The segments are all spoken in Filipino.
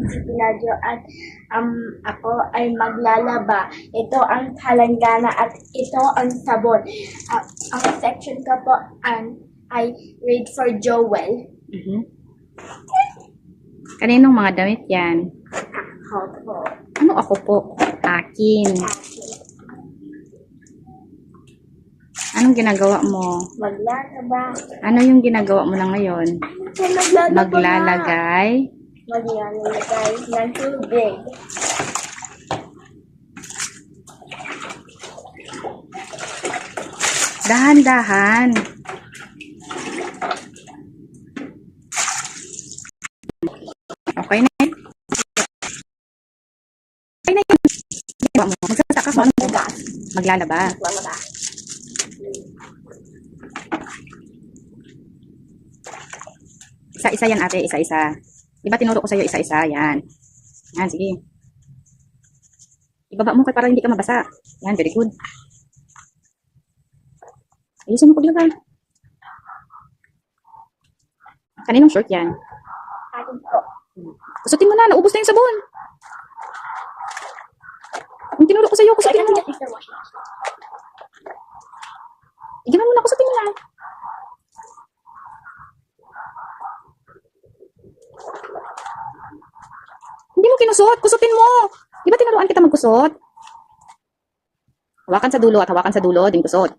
si Piladio at ako ay maglalaba. Ito ang palanggana at ito ang sabon. Ang section ko po ay read for Joel. Kaninong mga damit yan? Ako po. Ano ako po? Akin. Anong ginagawa mo? Maglalaba. Ano yung ginagawa mo na ngayon? Maglalagay. Maglalagay ng tubig. Dahan-dahan. Okay na yun? Okay na yun. Ginagawa mo. Magsasaka ka. Maglalaba. Maglalaba. Isa-isa yan ate, isa-isa. Diba tinuro ko sa'yo isa-isa? Yan. Yan, sige. Ibaba mo para hindi ka mabasa. Yan, very good. Ayusin mo paglagay. Kaninong short yan? Akin po. Kusutin mo na, naubos na yung sabon. Yung tinuro ko sa'yo, kusutin mo. Iganan mo na, kusutin mo na. Hindi mo kinusot, kusutin mo. Di ba tinuruan kita magkusot? Hawakan sa dulo at hawakan sa dulo, din kusot.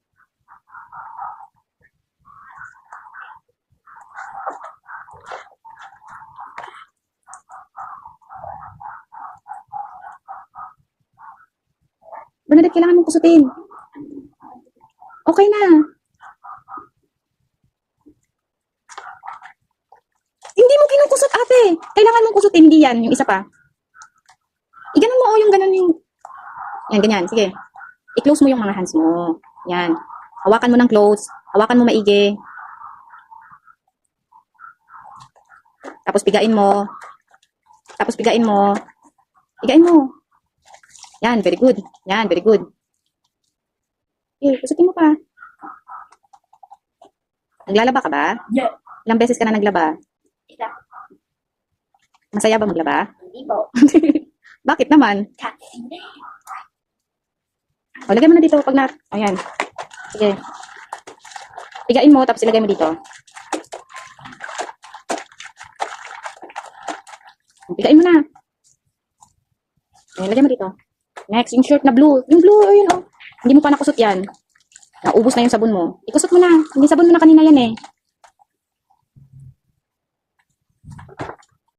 Bernadette, kailangan mong kusutin. Okay na. Hindi mo kinukusot, ate. Kailangan mong kusutin, hindi yan. Yung isa pa. Iganon mo, yung ganon yung... Yan, ganyan. Sige. I-close mo yung mga hands mo. Yan. Hawakan mo ng close. Hawakan mo maigi. Tapos pigain mo. Tapos pigain mo. Pigain mo. Yan, very good. Yan, very good. Okay, kusutin mo pa. Naglalaba ka ba? Yeah. Ilang beses ka na naglaba? Isa. Masaya ba maglaba? Hindi po. Bakit naman? Kasi. O, lagay mo na dito pag na... Ayan. Sige. Pigain mo, tapos ilagay mo dito. Pigain mo na. Ayan, lagay mo dito. Next, yung shirt na blue. Yung blue, ayun, oh. Hindi mo pa nakusot yan. Naubos na yung sabon mo. Ikusot mo na. Hindi sabon mo na kanina yan, eh.